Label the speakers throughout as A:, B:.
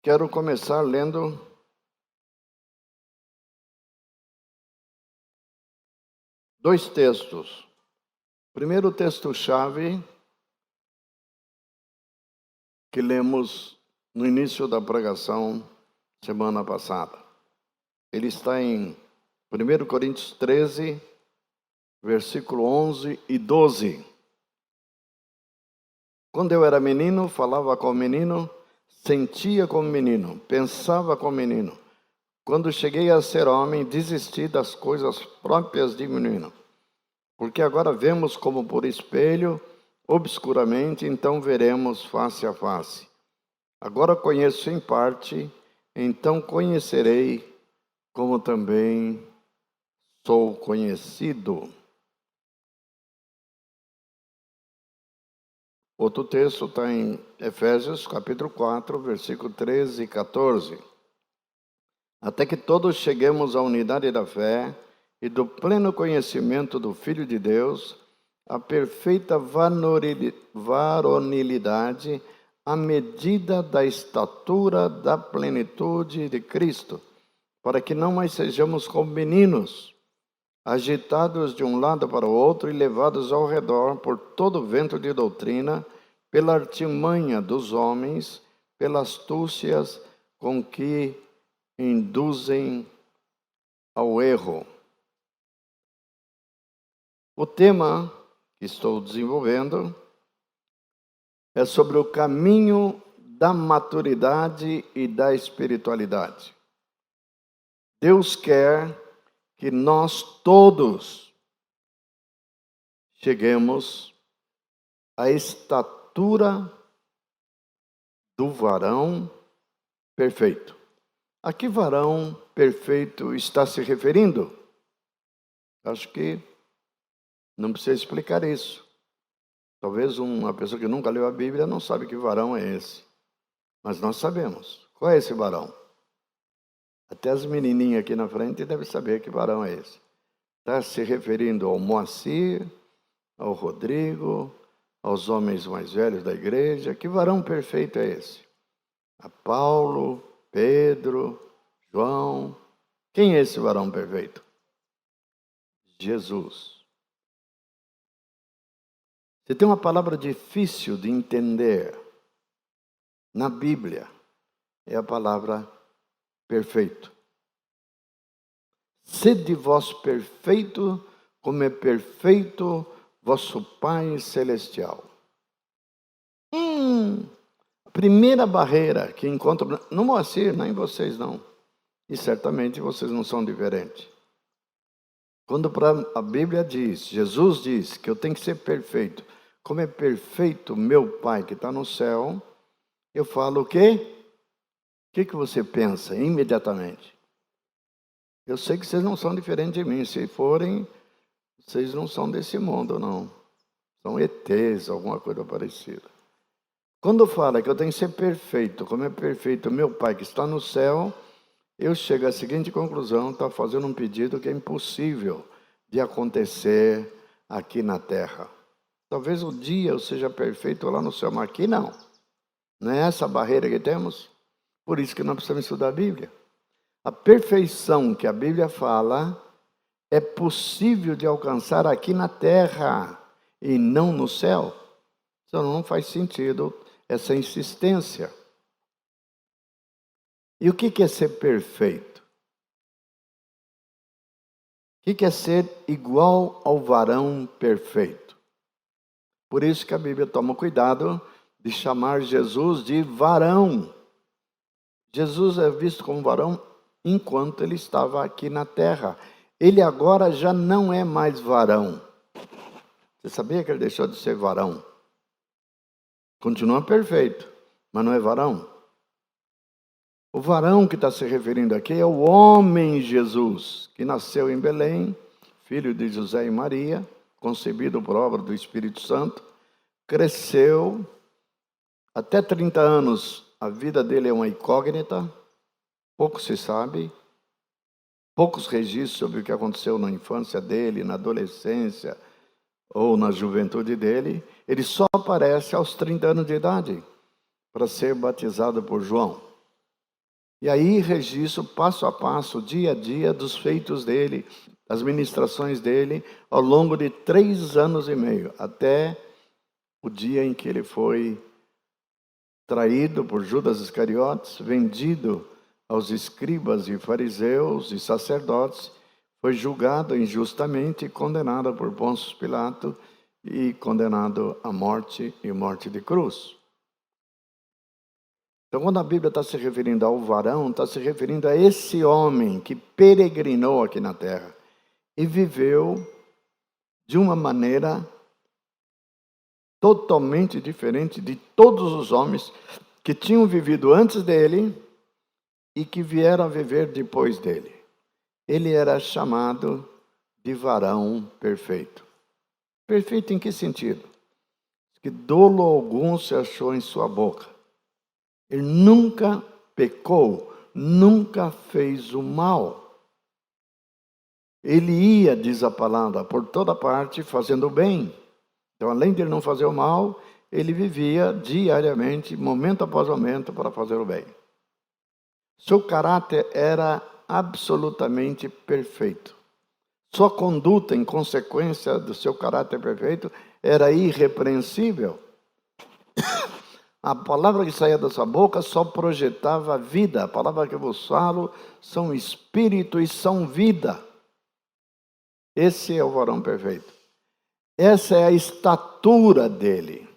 A: Quero começar lendo dois textos. Primeiro texto-chave que lemos no início da pregação semana passada. Ele está em 1 Coríntios 13, versículo 11 e 12. Quando eu era menino, falava como menino, sentia como menino, pensava como menino. Quando cheguei a ser homem, desisti das coisas próprias de menino. Porque agora vemos como por espelho, obscuramente, então veremos face a face. Agora conheço em parte, então conhecerei como também sou conhecido. Outro texto está em Efésios, capítulo 4, versículo 13 e 14. Até que todos cheguemos à unidade da fé e do pleno conhecimento do Filho de Deus, à perfeita varonilidade, à medida da estatura da plenitude de Cristo, para que não mais sejamos como meninos, agitados de um lado para o outro e levados ao redor por todo vento de doutrina, pela artimanha dos homens, pelas astúcias com que induzem ao erro. O tema que estou desenvolvendo é sobre o caminho da maturidade e da espiritualidade. Deus quer que nós todos cheguemos à estatura do varão perfeito. A que varão perfeito está se referindo? Acho que não precisa explicar isso. Talvez uma pessoa que nunca leu a Bíblia não sabe que varão é esse. Mas nós sabemos. Qual é esse varão? Até as menininhas aqui na frente devem saber que varão é esse. Está se referindo ao Moacir, ao Rodrigo, aos homens mais velhos da igreja. Que varão perfeito é esse? A Paulo, Pedro, João. Quem é esse varão perfeito? Jesus. Se tem uma palavra difícil de entender na Bíblia, é a palavra perfeito. Sede vós perfeito, como é perfeito vosso Pai Celestial. A primeira barreira que encontro, no Moacir, nem vocês não. E certamente vocês não são diferentes. Quando a Bíblia diz, Jesus diz que eu tenho que ser perfeito, como é perfeito meu Pai que está no céu, eu falo o quê? O que você pensa imediatamente? Eu sei que vocês não são diferentes de mim. Se forem, vocês não são desse mundo, não. São ETs, alguma coisa parecida. Quando fala que eu tenho que ser perfeito, como é perfeito meu Pai que está no céu, eu chego à seguinte conclusão: está fazendo um pedido que é impossível de acontecer aqui na terra. Talvez um dia eu seja perfeito lá no céu, mas aqui não. Não é essa a barreira que temos? Por isso que nós precisamos estudar a Bíblia. A perfeição que a Bíblia fala é possível de alcançar aqui na terra e não no céu. Então não faz sentido essa insistência. E o que é ser perfeito? O que é ser igual ao varão perfeito? Por isso que a Bíblia toma cuidado de chamar Jesus de varão. Jesus é visto como varão enquanto ele estava aqui na terra. Ele agora já não é mais varão. Você sabia que ele deixou de ser varão? Continua perfeito, mas não é varão. O varão que está se referindo aqui é o homem Jesus, que nasceu em Belém, filho de José e Maria, concebido por obra do Espírito Santo, cresceu, até 30 anos, a vida dele é uma incógnita, pouco se sabe. poucos registros sobre o que aconteceu na infância dele, na adolescência ou na juventude dele. Ele só aparece aos 30 anos de idade para ser batizado por João. E aí registro passo a passo, dia a dia, dos feitos dele, das ministrações dele, ao longo de 3 anos e meio, até o dia em que ele foi traído por Judas Iscariotes, vendido aos escribas e fariseus e sacerdotes, foi julgado injustamente e condenado por Pôncio Pilato e condenado à morte e morte de cruz. Então, quando a Bíblia está se referindo ao varão, está se referindo a esse homem que peregrinou aqui na terra e viveu de uma maneira totalmente diferente de todos os homens que tinham vivido antes dele e que vieram a viver depois dele. Ele era chamado de varão perfeito. Perfeito em que sentido? Que dolo algum se achou em sua boca. Ele nunca pecou, nunca fez o mal. Ele ia, diz a palavra, por toda parte fazendo o bem. Então, além de ele não fazer o mal, ele vivia diariamente, momento após momento, para fazer o bem. Seu caráter era absolutamente perfeito. Sua conduta, em consequência do seu caráter perfeito, era irrepreensível. A palavra que saía da sua boca só projetava a vida. A palavra que eu vos falo são espírito e são vida. Esse é o varão perfeito. Essa é a estatura dele.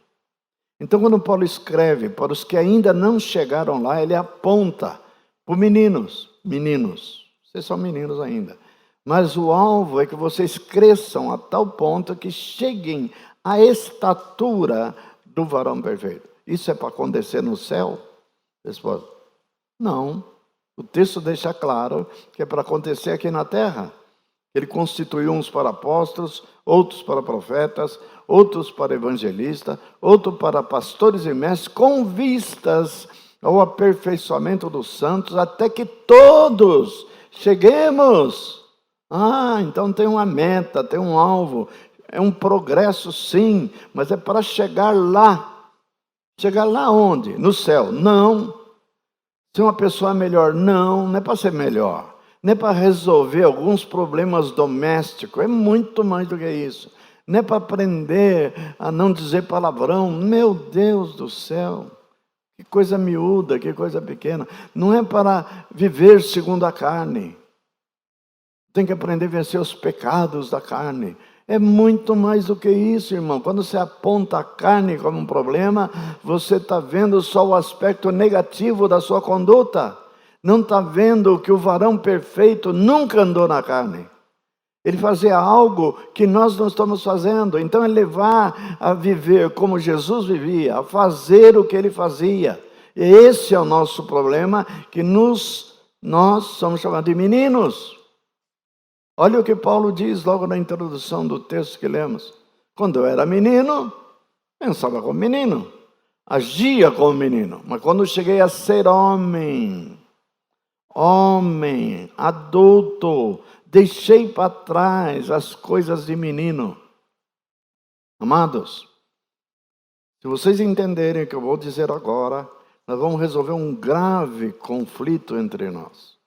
A: Então, quando Paulo escreve para os que ainda não chegaram lá, ele aponta para meninos. Meninos, vocês são meninos ainda. Mas o alvo é que vocês cresçam a tal ponto que cheguem à estatura do varão perfeito. Isso é para acontecer no céu? Resposta: não. O texto deixa claro que é para acontecer aqui na terra. Ele constituiu uns para apóstolos, outros para profetas, outros para evangelistas, outros para pastores e mestres, com vistas ao aperfeiçoamento dos santos, até que todos cheguemos. Então tem uma meta, tem um alvo, é um progresso sim, mas é para chegar lá. Chegar lá onde? No céu? Não. Ser uma pessoa melhor? Não é para ser melhor. Não é para resolver alguns problemas domésticos, é muito mais do que isso. Não é para aprender a não dizer palavrão, meu Deus do céu, que coisa miúda, que coisa pequena. Não é para viver segundo a carne. Tem que aprender a vencer os pecados da carne. É muito mais do que isso, irmão. Quando você aponta a carne como um problema, você está vendo só o aspecto negativo da sua conduta. Não está vendo que o varão perfeito nunca andou na carne. Ele fazia algo que nós não estamos fazendo. Então é levar a viver como Jesus vivia, a fazer o que ele fazia. E esse é o nosso problema, que nós somos chamados de meninos. Olha o que Paulo diz logo na introdução do texto que lemos. Quando eu era menino, pensava como menino, agia como menino. Mas quando cheguei a ser homem, adulto, deixei para trás as coisas de menino. Amados, se vocês entenderem o que eu vou dizer agora, nós vamos resolver um grave conflito entre nós.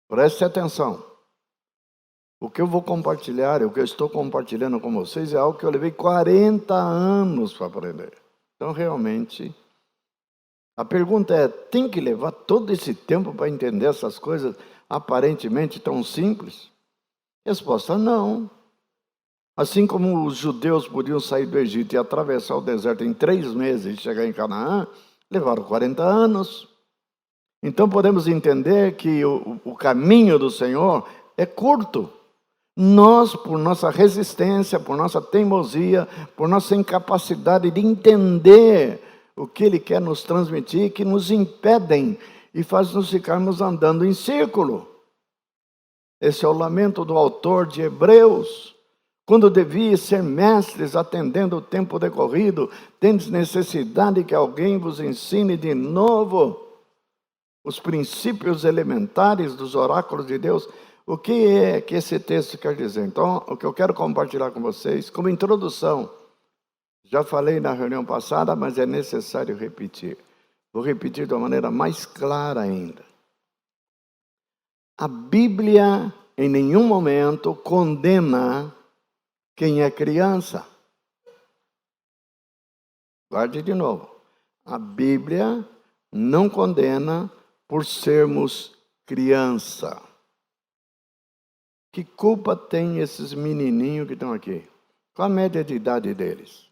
A: Preste atenção. O que eu vou compartilhar, o que eu estou compartilhando com vocês é algo que eu levei 40 anos para aprender. Então, realmente, a pergunta é, tem que levar todo esse tempo para entender essas coisas aparentemente tão simples? Resposta, não. Assim como os judeus podiam sair do Egito e atravessar o deserto em 3 meses e chegar em Canaã, levaram 40 anos. Então, podemos entender que o caminho do Senhor é curto. Nós, por nossa resistência, por nossa teimosia, por nossa incapacidade de entender o que Ele quer nos transmitir, que nos impedem e faz-nos ficarmos andando em círculo. Esse é o lamento do autor de Hebreus. Quando deviam ser mestres atendendo o tempo decorrido, tendes necessidade que alguém vos ensine de novo. os princípios elementares dos oráculos de Deus. O que é que esse texto quer dizer? Então, o que eu quero compartilhar com vocês, como introdução, já falei na reunião passada, mas é necessário repetir. Vou repetir de uma maneira mais clara ainda. A Bíblia, em nenhum momento, condena quem é criança. Guarde de novo. A Bíblia não condena por sermos criança. Que culpa tem esses menininhos que estão aqui? Qual a média de idade deles?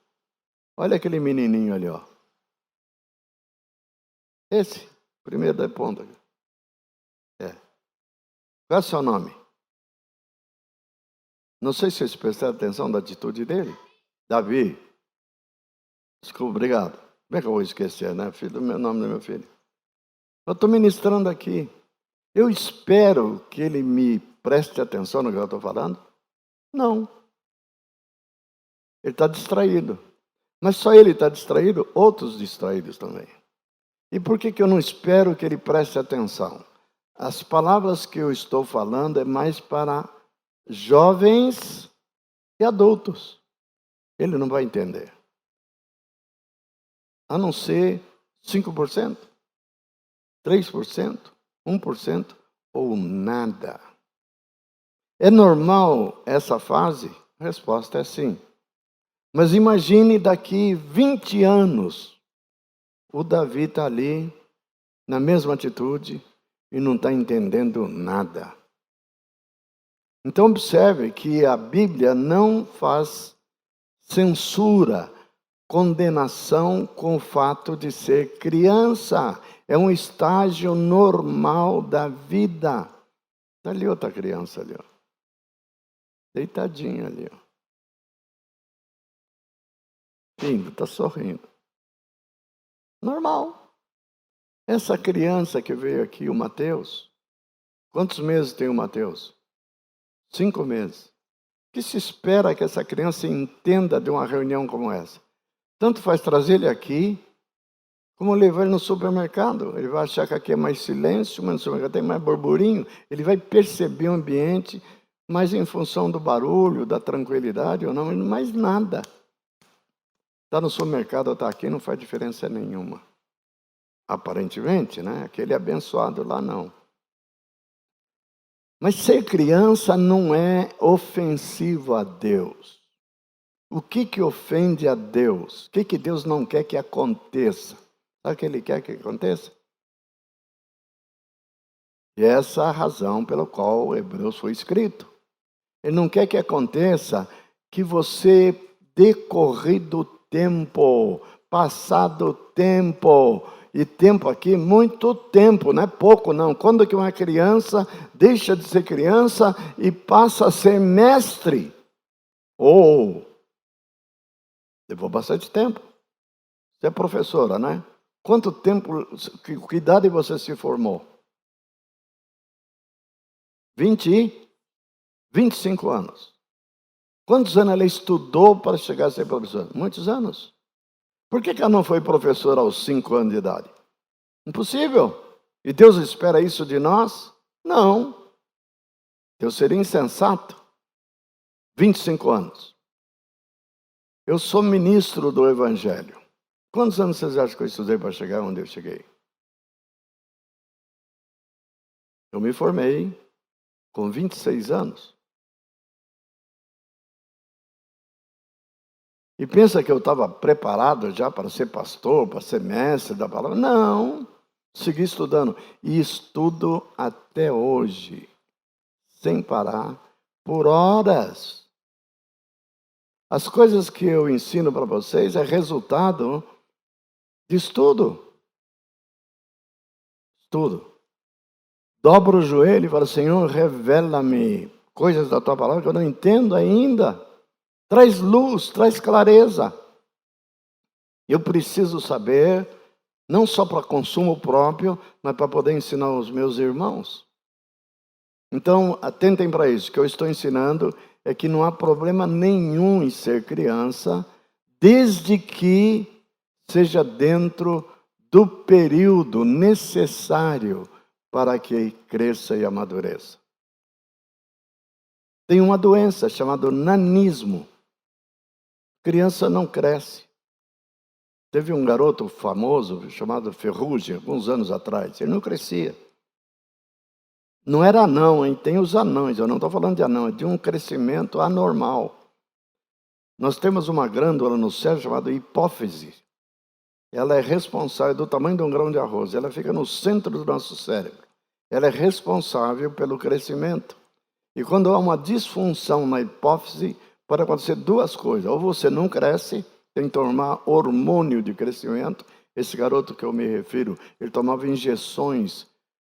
A: Olha aquele menininho ali, ó. Esse, primeiro da ponta. É. Qual é o seu nome? Não sei se vocês prestaram atenção na atitude dele. Davi. Desculpa, obrigado. Como é que eu vou esquecer, né? Filho do meu nome do meu filho. Eu estou ministrando aqui. Eu espero que ele me preste atenção no que eu estou falando. Não. Ele está distraído. Mas só ele está distraído, outros distraídos também. E por que eu não espero que ele preste atenção? As palavras que eu estou falando é mais para jovens e adultos. Ele não vai entender. A não ser 5%, 3%, 1% ou nada. É normal essa fase? A resposta é sim. Mas imagine daqui 20 anos, o Davi está ali, na mesma atitude, e não está entendendo nada. Então observe que a Bíblia não faz censura, condenação com o fato de ser criança. É um estágio normal da vida. Está ali outra criança ali, ó. Deitadinha ali, ó. Lindo, está sorrindo. Normal. Essa criança que veio aqui, o Mateus, quantos meses tem o Mateus? 5 meses. O que se espera que essa criança entenda de uma reunião como essa? Tanto faz trazer ele aqui, como levar ele no supermercado. Ele vai achar que aqui é mais silêncio, mas no supermercado tem mais burburinho. Ele vai perceber o ambiente, mas em função do barulho, da tranquilidade ou não, mais nada. Está no supermercado ou está aqui não faz diferença nenhuma. Aparentemente, né? Aquele abençoado lá não. Mas ser criança não é ofensivo a Deus. O que ofende a Deus? O que Deus não quer que aconteça? Sabe o que Ele quer que aconteça? E essa é a razão pela qual o Hebreus foi escrito. Ele não quer que aconteça que você, decorrido tempo, passado tempo, e tempo aqui, muito tempo, não é pouco não. Quando que uma criança deixa de ser criança e passa a ser mestre? Ou, levou bastante tempo. Você é professora, né? Quanto tempo, que idade você se formou? 25 anos. Quantos anos ela estudou para chegar a ser professora? Muitos anos. Por que ela não foi professora aos 5 anos de idade? Impossível. E Deus espera isso de nós? Não. Deus seria insensato. 25 anos. Eu sou ministro do Evangelho. Quantos anos vocês acham que eu estudei para chegar onde eu cheguei? Eu me formei com 26 anos. E pensa que eu estava preparado já para ser pastor, para ser mestre da palavra? Não. Segui estudando. E estudo até hoje, sem parar, por horas. As coisas que eu ensino para vocês é resultado de estudo. Estudo. Dobro o joelho e falo, Senhor, revela-me coisas da tua palavra que eu não entendo ainda. Traz luz, traz clareza. Eu preciso saber, não só para consumo próprio, mas para poder ensinar os meus irmãos. Então, atentem para isso. O que eu estou ensinando é que não há problema nenhum em ser criança, desde que seja dentro do período necessário para que cresça e amadureça. Tem uma doença chamada nanismo. Criança não cresce. Teve um garoto famoso chamado Ferrugem, alguns anos atrás. Ele não crescia. Não era anão, hein? Tem os anões. Eu não estou falando de anão, é de um crescimento anormal. Nós temos uma glândula no cérebro chamada hipófise. Ela é responsável do tamanho de um grão de arroz. Ela fica no centro do nosso cérebro. Ela é responsável pelo crescimento. E quando há uma disfunção na hipófise, pode acontecer duas coisas. Ou você não cresce, tem que tomar hormônio de crescimento. Esse garoto que eu me refiro, ele tomava injeções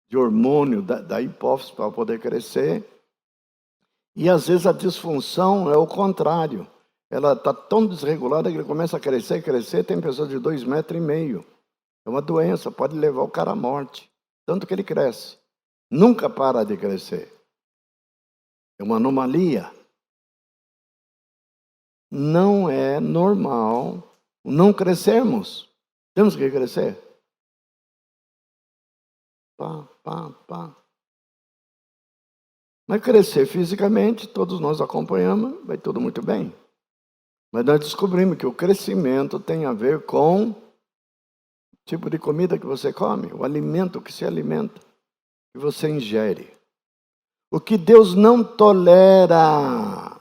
A: de hormônio da hipófise para poder crescer. E às vezes a disfunção é o contrário. Ela está tão desregulada que ele começa a crescer. Tem pessoas de 2,5 metros. É uma doença, pode levar o cara à morte. Tanto que ele cresce. Nunca para de crescer. É uma anomalia. Não é normal não crescermos. Temos que crescer. Mas crescer fisicamente, todos nós acompanhamos, vai tudo muito bem. Mas nós descobrimos que o crescimento tem a ver com o tipo de comida que você come, o alimento que se alimenta, que você ingere. O que Deus não tolera.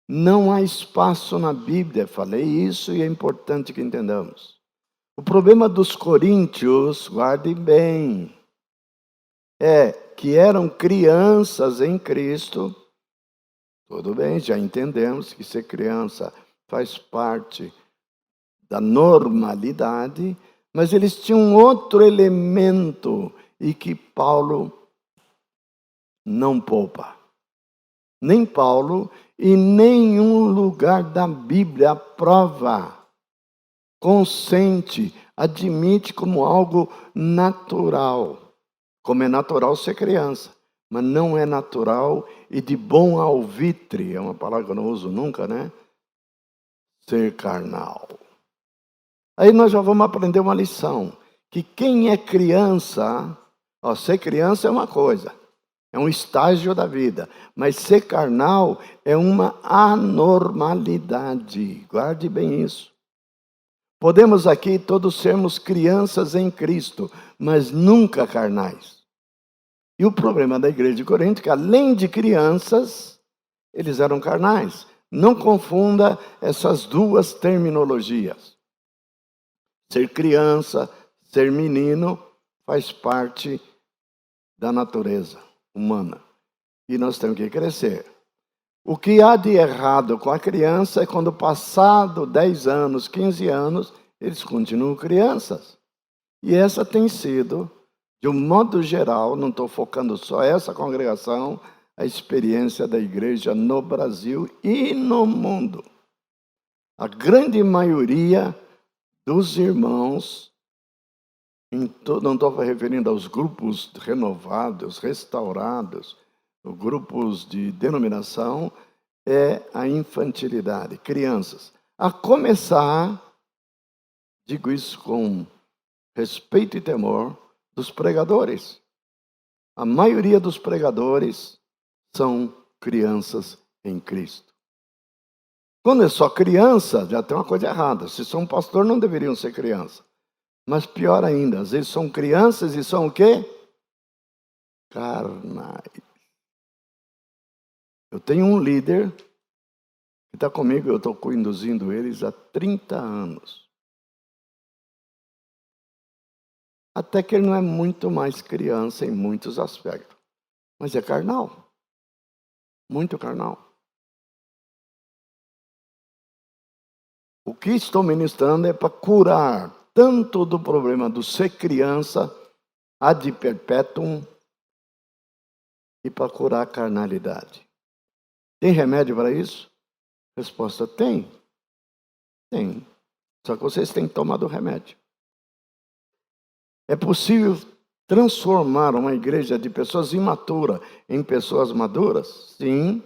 A: Não há espaço na Bíblia, falei isso e é importante que entendamos. O problema dos coríntios, guardem bem, é que eram crianças em Cristo. Tudo bem, já entendemos que ser criança faz parte da normalidade, mas eles tinham outro elemento e que Paulo não poupa. Nem Paulo e nenhum lugar da Bíblia aprova, consente, admite como algo natural. Como é natural ser criança, mas não é natural e de bom alvitre, é uma palavra que eu não uso nunca, né? Ser carnal. Aí nós já vamos aprender uma lição, que quem é criança, ser criança é uma coisa, é um estágio da vida, mas ser carnal é uma anormalidade, guarde bem isso. Podemos aqui todos sermos crianças em Cristo, mas nunca carnais. E o problema da igreja de Corinto é que, além de crianças, eles eram carnais. Não confunda essas duas terminologias. Ser criança, ser menino, faz parte da natureza humana. E nós temos que crescer. O que há de errado com a criança é quando, passado 10 anos, 15 anos, eles continuam crianças. E essa tem sido, de um modo geral, não estou focando só essa congregação, a experiência da igreja no Brasil e no mundo. A grande maioria dos irmãos, não estou referindo aos grupos renovados, restaurados, os grupos de denominação, é a infantilidade, crianças. A começar, digo isso com respeito e temor, dos pregadores. A maioria dos pregadores são crianças em Cristo. Quando é só criança, já tem uma coisa errada. Se são pastor, não deveriam ser criança. Mas pior ainda, às vezes são crianças e são o quê? Carnais. Eu tenho um líder que está comigo, eu estou conduzindo eles há 30 anos. Até que ele não é muito mais criança em muitos aspectos. Mas é carnal. Muito carnal. O que estou ministrando é para curar tanto do problema do ser criança, ad perpetuum, e para curar a carnalidade. Tem remédio para isso? Resposta: tem. Tem. Só que vocês têm que tomar do remédio. É possível transformar uma igreja de pessoas imaturas em pessoas maduras? Sim.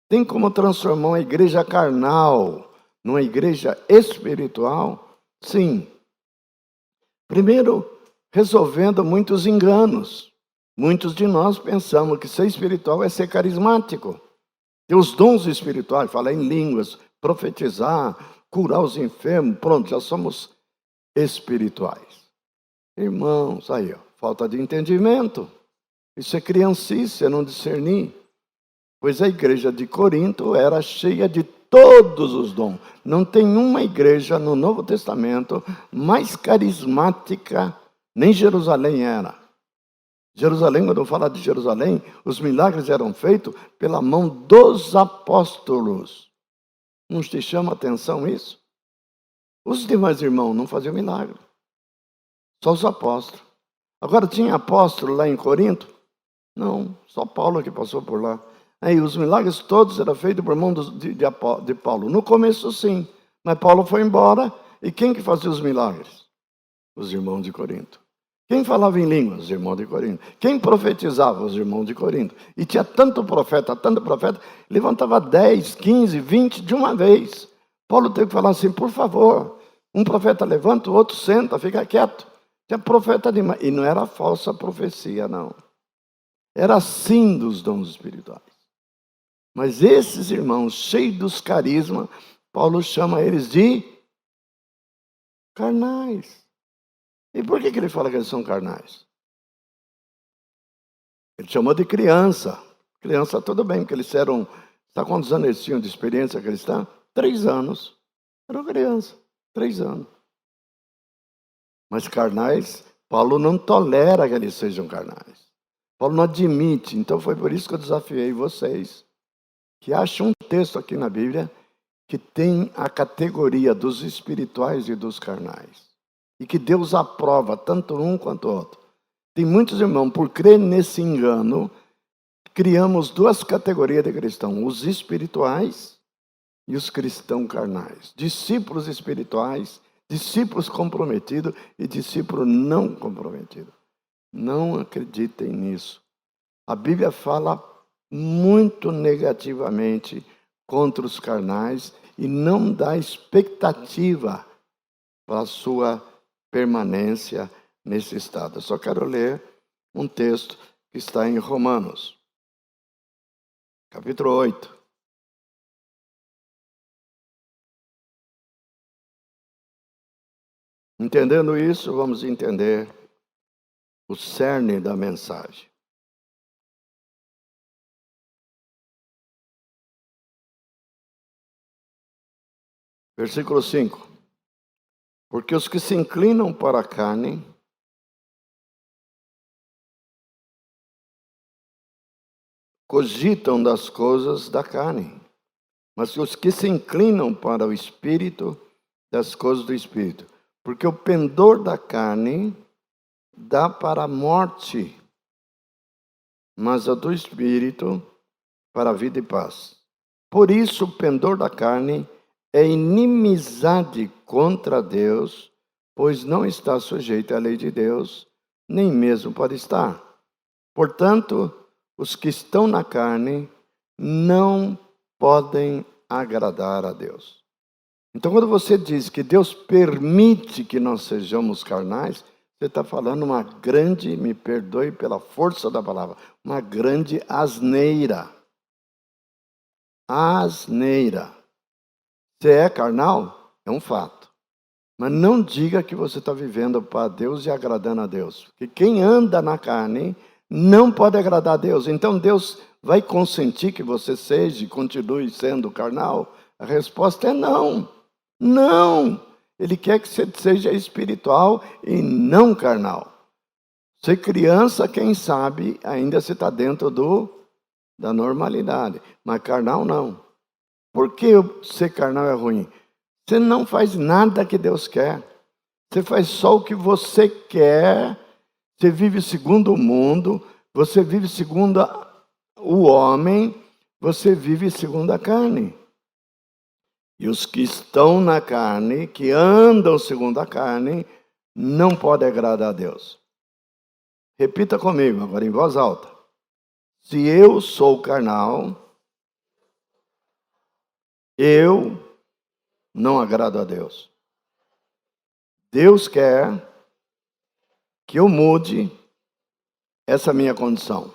A: Tem como transformar uma igreja carnal numa igreja espiritual? Sim. Primeiro, resolvendo muitos enganos. Muitos de nós pensamos que ser espiritual é ser carismático. Ter os dons espirituais, falar em línguas, profetizar, curar os enfermos, pronto, já somos espirituais. Irmãos, aí, ó, falta de entendimento. Isso é criancice, é não discernir. Pois a igreja de Corinto era cheia de todos os dons. Não tem uma igreja no Novo Testamento mais carismática, nem Jerusalém era. Jerusalém, quando eu falo de Jerusalém, os milagres eram feitos pela mão dos apóstolos. Não te chama a atenção isso? Os demais irmãos não faziam milagre. Só os apóstolos. Agora, tinha apóstolo lá em Corinto? Não, só Paulo que passou por lá. Aí os milagres todos eram feitos por mão de Paulo. No começo, sim. Mas Paulo foi embora. E quem que fazia os milagres? Os irmãos de Corinto. Quem falava em línguas? Os irmãos de Corinto. Quem profetizava? Os irmãos de Corinto. E tinha tanto profeta, levantava 10, 15, 20 de uma vez. Paulo teve que falar assim, por favor, um profeta levanta, o outro senta, fica quieto. Tinha profeta demais. E não era falsa profecia, não. Era sim dos dons espirituais. Mas esses irmãos, cheios dos carismas, Paulo chama eles de carnais. E por que ele fala que eles são carnais? Ele chamou de criança. Criança, tudo bem, porque eles eram... Sabe quantos anos eles tinham de experiência cristã? 3 anos. Eram criança, 3 anos. Mas carnais, Paulo não tolera que eles sejam carnais. Paulo não admite. Então foi por isso que eu desafiei vocês. Que acham um texto aqui na Bíblia que tem a categoria dos espirituais e dos carnais. E que Deus aprova tanto um quanto o outro. Tem muitos irmãos, por crer nesse engano, criamos 2 categorias de cristãos. Os espirituais e os cristãos carnais. Discípulos espirituais, discípulos comprometidos e discípulos não comprometidos. Não acreditem nisso. A Bíblia fala muito negativamente contra os carnais e não dá expectativa para a sua permanência nesse estado. Eu só quero ler um texto que está em Romanos, capítulo 8. Entendendo isso, vamos entender o cerne da mensagem. Versículo 5. Porque os que se inclinam para a carne cogitam das coisas da carne, mas os que se inclinam para o Espírito, das coisas do Espírito. Porque o pendor da carne dá para a morte, mas a do Espírito para a vida e paz. Por isso o pendor da carne é inimizade contra Deus, pois não está sujeito à lei de Deus, nem mesmo pode estar. Portanto, os que estão na carne não podem agradar a Deus. Então, quando você diz que Deus permite que nós sejamos carnais, você está falando uma grande, me perdoe pela força da palavra, uma grande asneira. Asneira. Você é carnal? É um fato. Mas não diga que você está vivendo para Deus e agradando a Deus. Porque quem anda na carne não pode agradar a Deus. Então Deus vai consentir que você seja e continue sendo carnal? A resposta é não. Não. Ele quer que você seja espiritual e não carnal. Ser criança, quem sabe, ainda você está dentro da normalidade. Mas carnal não. Por que ser carnal é ruim? Você não faz nada que Deus quer. Você faz só o que você quer. Você vive segundo o mundo. Você vive segundo o homem. Você vive segundo a carne. E os que estão na carne, que andam segundo a carne, não podem agradar a Deus. Repita comigo, agora em voz alta. Se eu sou carnal, eu não agrado a Deus. Deus quer que eu mude essa minha condição.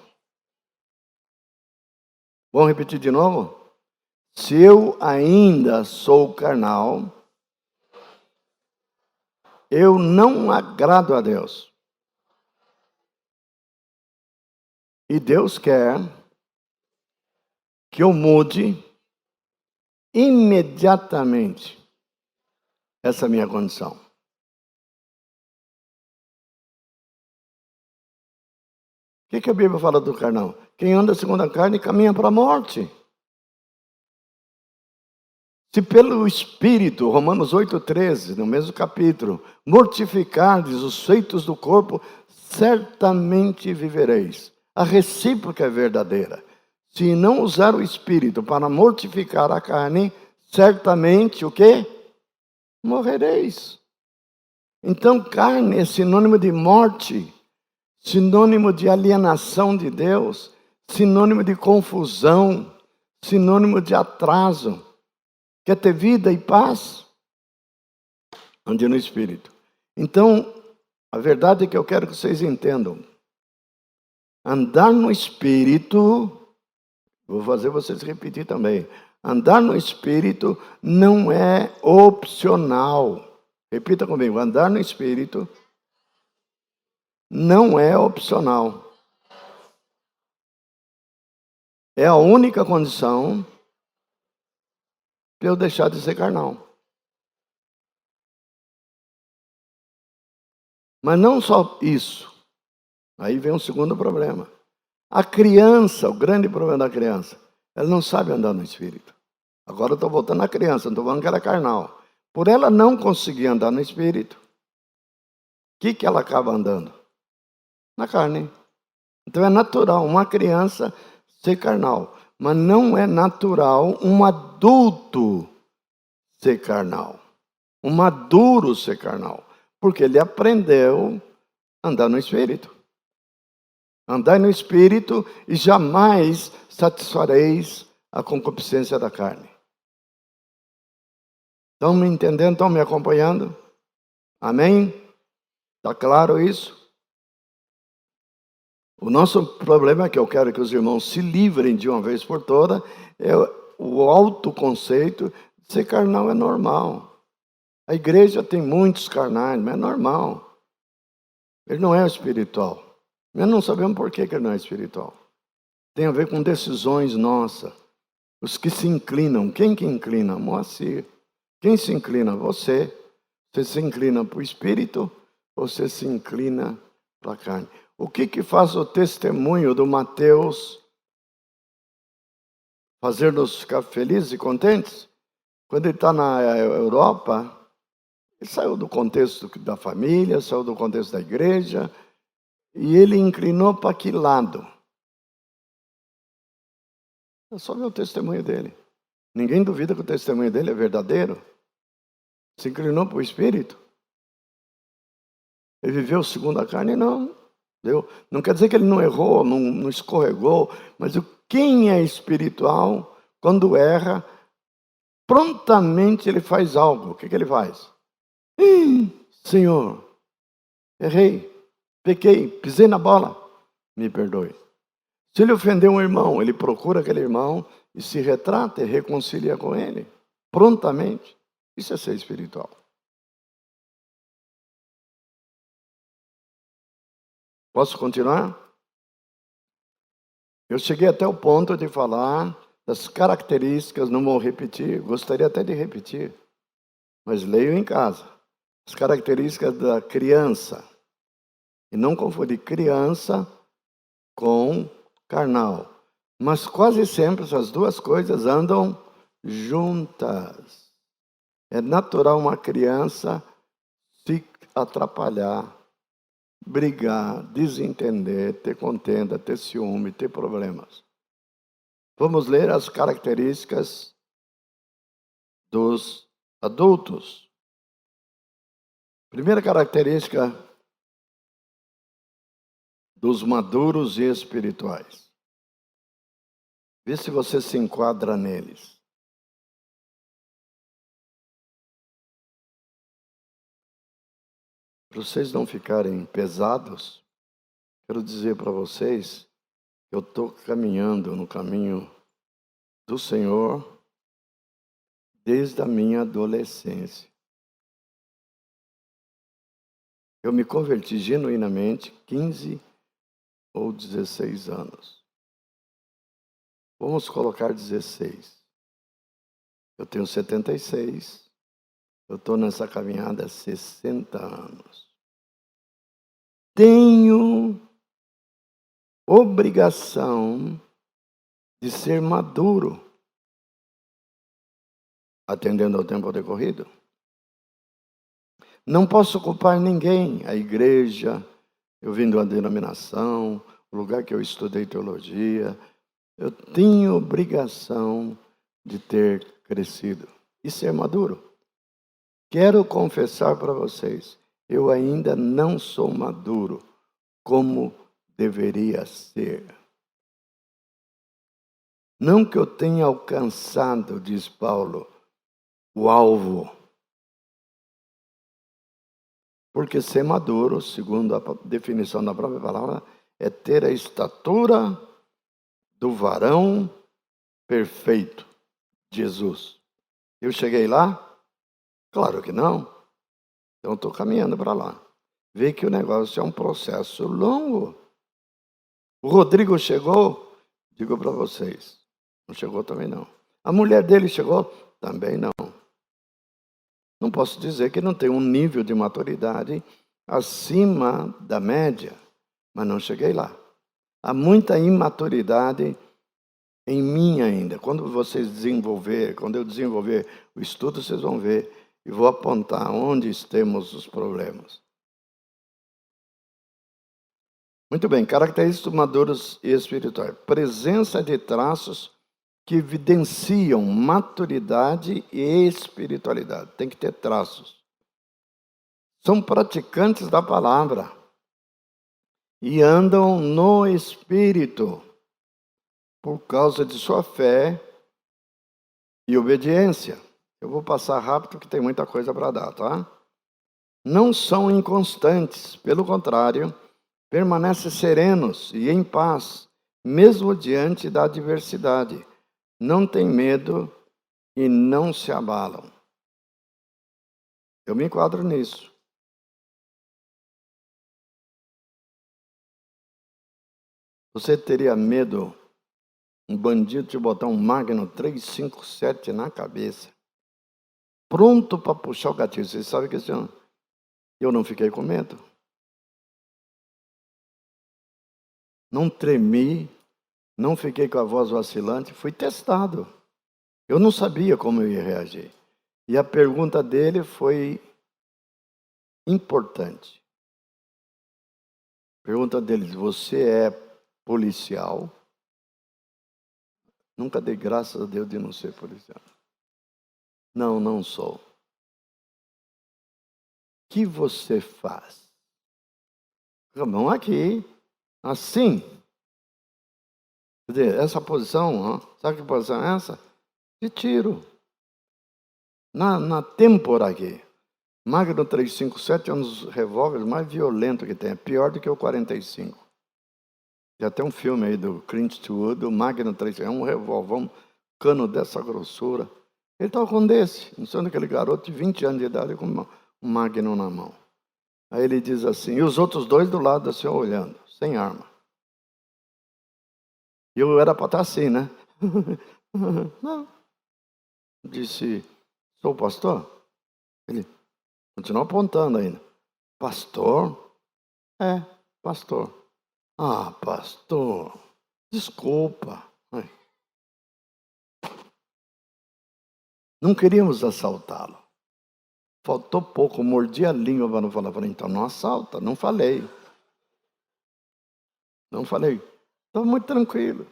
A: Vamos repetir de novo? Se eu ainda sou carnal, eu não agrado a Deus. E Deus quer que eu mude imediatamente essa minha condição. O que a Bíblia fala do carnal? Quem anda segundo a carne caminha para a morte. Se pelo Espírito, Romanos 8,13, no mesmo capítulo, mortificardes os feitos do corpo, certamente vivereis. A recíproca é verdadeira. Se não usar o Espírito para mortificar a carne, certamente o quê? Morrereis. Então, carne é sinônimo de morte, sinônimo de alienação de Deus, sinônimo de confusão, sinônimo de atraso. Quer ter vida e paz? Ande no Espírito. Então, a verdade é que eu quero que vocês entendam. Andar no Espírito, vou fazer vocês repetir também. Andar no Espírito não é opcional. Repita comigo. Andar no Espírito não é opcional. É a única condição para eu deixar de ser carnal. Mas não só isso. Aí vem um segundo problema. A criança, o grande problema da criança, ela não sabe andar no Espírito. Agora eu estou voltando à criança, não estou falando que ela é carnal. Por ela não conseguir andar no Espírito, o que ela acaba andando? Na carne. Então é natural uma criança ser carnal, mas não é natural um adulto ser carnal. Um maduro ser carnal. Porque ele aprendeu a andar no Espírito. Andai no Espírito e jamais satisfareis a concupiscência da carne. Estão me entendendo? Estão me acompanhando? Amém? Está claro isso? O nosso problema, que eu quero que os irmãos se livrem de uma vez por toda, é o autoconceito de ser carnal é normal. A igreja tem muitos carnais, mas é normal. Ele não é espiritual. Nós não sabemos por que ele não é espiritual. Tem a ver com decisões nossas. Os que se inclinam. Quem que inclina? Moacir. Quem se inclina? Você. Você se inclina para o espírito ou você se inclina para a carne? O que faz o testemunho do Mateus fazer-nos ficar felizes e contentes? Quando ele está na Europa, ele saiu do contexto da família, saiu do contexto da igreja, e ele inclinou para que lado? É só ver o testemunho dele. Ninguém duvida que o testemunho dele é verdadeiro. Se inclinou para o Espírito. Ele viveu segundo a carne? Não. Não quer dizer que ele não errou, não escorregou, mas quem é espiritual, quando erra, prontamente ele faz algo. O que ele faz? Senhor, errei, pequei, pisei na bola, me perdoe. Se ele ofendeu um irmão, ele procura aquele irmão e se retrata e reconcilia com ele, prontamente. Isso é ser espiritual. Posso continuar? Eu cheguei até o ponto de falar das características, não vou repetir, gostaria até de repetir, mas leio em casa. As características da criança. E não confundir criança com carnal. Mas quase sempre essas duas coisas andam juntas. É natural uma criança se atrapalhar, brigar, desentender, ter contenda, ter ciúme, ter problemas. Vamos ler as características dos adultos. Primeira característica dos maduros e espirituais. Vê se você se enquadra neles. para vocês não ficarem pesados, quero dizer para vocês que eu estou caminhando no caminho do Senhor desde a minha adolescência. Eu me converti genuinamente 15 ou 16 anos. Vamos colocar 16. Eu tenho 76. Eu estou nessa caminhada há 60 anos. Tenho obrigação de ser maduro, atendendo ao tempo decorrido. Não posso culpar ninguém, a igreja, eu vim de uma denominação, o lugar que eu estudei teologia. Eu tenho obrigação de ter crescido e ser maduro. Quero confessar para vocês, eu ainda não sou maduro como deveria ser. Não que eu tenha alcançado, diz Paulo, o alvo. Porque ser maduro, segundo a definição da própria palavra, é ter a estatura do varão perfeito, Jesus. Eu cheguei lá? Claro que não. Então estou caminhando para lá. Vê que o negócio é um processo longo. O Rodrigo chegou? Digo para vocês. Não chegou também não. A mulher dele chegou? Também não. Não posso dizer que não tem um nível de maturidade acima da média, mas não cheguei lá. Há muita imaturidade em mim ainda. Quando eu desenvolver o estudo, vocês vão ver e vou apontar onde temos os problemas. Muito bem, características maduros e espirituais. Presença de traços que evidenciam maturidade e espiritualidade. Tem que ter traços. São praticantes da palavra e andam no Espírito por causa de sua fé e obediência. Eu vou passar rápido porque tem muita coisa para dar, tá? Não são inconstantes, pelo contrário, permanecem serenos e em paz, mesmo diante da adversidade. Não têm medo e não se abalam. Eu me enquadro nisso. Você teria medo, um bandido, de botar um Magnum 357 na cabeça, pronto para puxar o gatilho? Vocês sabem que eu não fiquei com medo. Não tremi, não fiquei com a voz vacilante, fui testado. Eu não sabia como eu ia reagir. E a pergunta dele foi importante. A pergunta dele: você é policial? Nunca dei graças a Deus de não ser policial. Não, não sou. O que você faz? Vamos aqui, assim. Quer dizer, essa posição, sabe que posição é essa? De tiro. Na têmpora aqui. Magnum 357 é um dos revólveres mais violentos que tem. É pior do que o 45. Já tem um filme aí do Clint Eastwood, o Magnum 357. É um revólver, um cano dessa grossura. Ele estava com um desse. Não sei onde aquele garoto de 20 anos de idade com um Magnum na mão. Aí ele diz assim, e os outros dois do lado assim, olhando, sem arma. E eu era para estar assim, né? Não. Disse, sou pastor? Ele continuou apontando ainda. Pastor? É, pastor. Ah, pastor, desculpa. Não queríamos assaltá-lo. Faltou pouco, mordi a língua para não falar. Falei, então não assalta. Não falei. Estava muito tranquilo.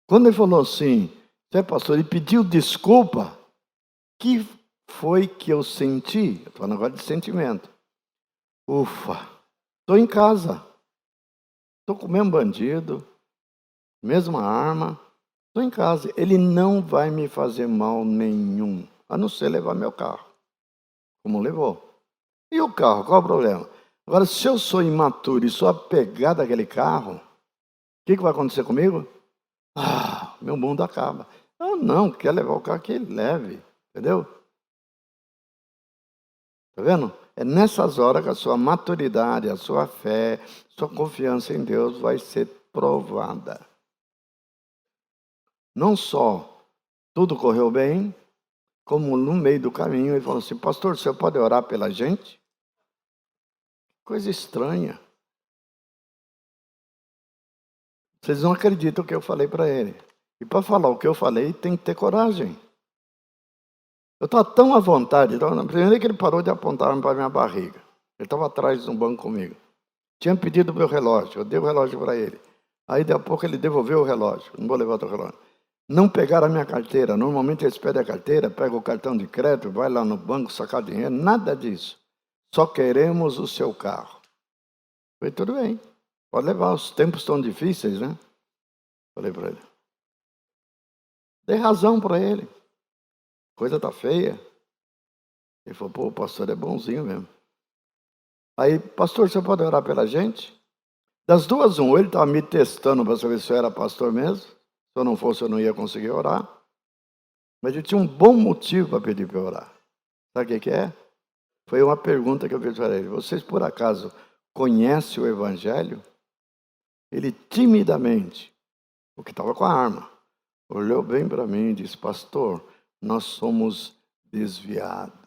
A: Quando ele falou assim, você é pastor, ele pediu desculpa. Que foi que eu senti? Eu estou falando agora de sentimento. Ufa, estou em casa. Estou com o mesmo bandido, mesma arma. Estou em casa. Ele não vai me fazer mal nenhum, a não ser levar meu carro, como levou. E o carro, qual é o problema? Agora, se eu sou imaturo e sou apegado àquele carro, o que vai acontecer comigo? Meu mundo acaba. Não, quer levar o carro que ele leve, entendeu? Tá vendo? É nessas horas que a sua maturidade, a sua fé, sua confiança em Deus vai ser provada. Não só tudo correu bem, como no meio do caminho ele falou assim, pastor, você pode orar pela gente? Coisa estranha. Vocês não acreditam o que eu falei para ele. E para falar o que eu falei, tem que ter coragem. Eu estava tão à vontade. Na primeira que ele parou de apontar para a minha barriga. Ele estava atrás de um banco comigo. Tinha pedido o meu relógio. Eu dei o relógio para ele. Aí, daqui a pouco, ele devolveu o relógio. Não vou levar o teu relógio. Não pegaram a minha carteira. Normalmente, eles pedem a carteira, pegam o cartão de crédito, vai lá no banco sacar dinheiro. Nada disso. Só queremos o seu carro. Falei, tudo bem. Pode levar. Os tempos estão difíceis, né? Falei para ele. Dei razão para ele. Coisa está feia. Ele falou, pô, o pastor é bonzinho mesmo. Aí, pastor, você pode orar pela gente? Das duas, ele estava me testando para saber se eu era pastor mesmo. Se eu não fosse, eu não ia conseguir orar. Mas ele tinha um bom motivo para pedir para eu orar. Sabe o que é? Foi uma pergunta que eu fiz para ele. Vocês, por acaso, conhecem o Evangelho? Ele, timidamente, o que estava com a arma, olhou bem para mim e disse, pastor, nós somos desviados.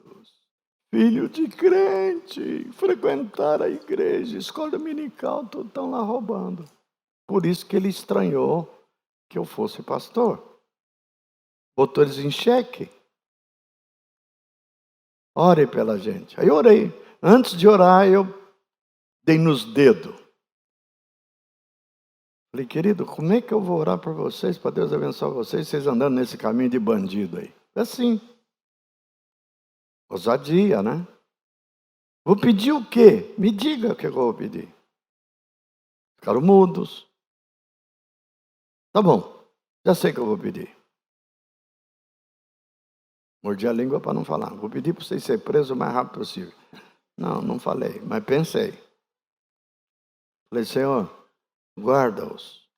A: Filho de crente, frequentar a igreja, escola dominical, tudo estão lá roubando. Por isso que ele estranhou que eu fosse pastor. Botou eles em xeque. Ore pela gente. Aí eu orei. Antes de orar, eu dei nos dedos. Falei, querido, como é que eu vou orar por vocês, para Deus abençoar vocês andando nesse caminho de bandido aí? É assim. Ousadia, né? Vou pedir o quê? Me diga o que eu vou pedir. Ficaram mudos. Tá bom, já sei o que eu vou pedir. Mordi a língua para não falar. Vou pedir para vocês serem presos o mais rápido possível. Não falei, mas pensei. Falei, Senhor, guarda-os.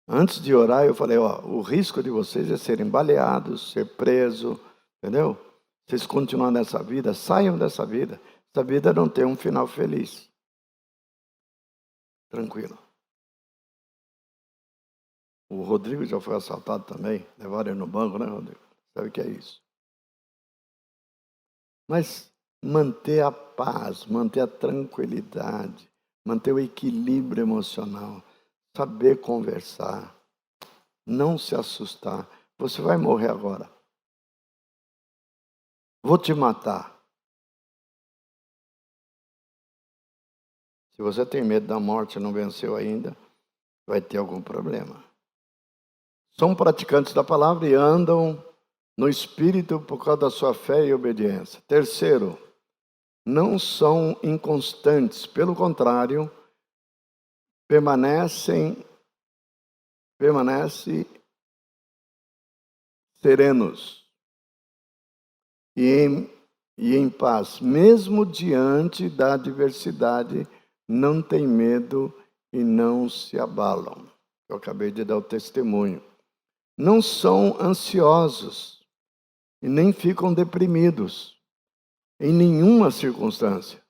A: Antes de orar, eu falei, o risco de vocês é serem baleados, ser presos, entendeu? Vocês continuam nessa vida, saiam dessa vida. Essa vida não tem um final feliz. Tranquilo. O Rodrigo já foi assaltado também. Levaram ele no banco, né, Rodrigo? Sabe o que é isso? Mas manter a paz, manter a tranquilidade, manter o equilíbrio emocional, saber conversar, não se assustar. Você vai morrer agora. Vou te matar. Se você tem medo da morte e não venceu ainda, vai ter algum problema. São praticantes da palavra e andam no Espírito por causa da sua fé e obediência. Terceiro, não são inconstantes, pelo contrário, permanecem serenos e em paz, mesmo diante da adversidade, não tem medo e não se abalam. Eu acabei de dar o testemunho. Não são ansiosos e nem ficam deprimidos em nenhuma circunstância,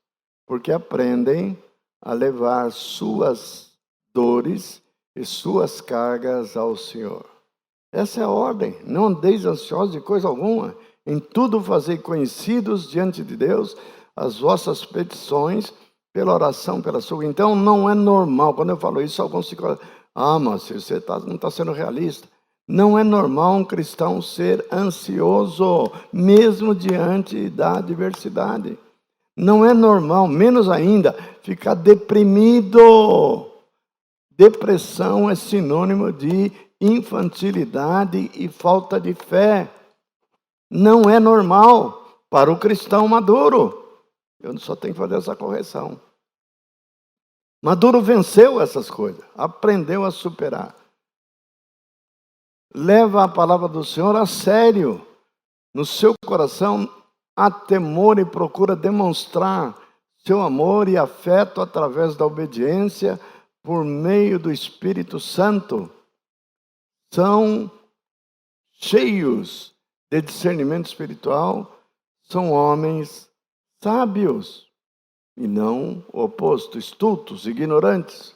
A: porque aprendem a levar suas dores e suas cargas ao Senhor. Essa é a ordem. Não andeis ansiosos de coisa alguma. Em tudo fazei conhecidos diante de Deus as vossas petições pela oração, pela súplica. Então não é normal. Quando eu falo isso, alguns ficam, mas você não está sendo realista. Não é normal um cristão ser ansioso, mesmo diante da adversidade. Não é normal, menos ainda, ficar deprimido. Depressão é sinônimo de infantilidade e falta de fé. Não é normal para o cristão maduro. Eu só tenho que fazer essa correção. Maduro venceu essas coisas, aprendeu a superar. Leva a palavra do Senhor a sério. No seu coração há temor e procura demonstrar seu amor e afeto através da obediência por meio do Espírito Santo, são cheios de discernimento espiritual, são homens sábios e não o oposto, estultos, ignorantes.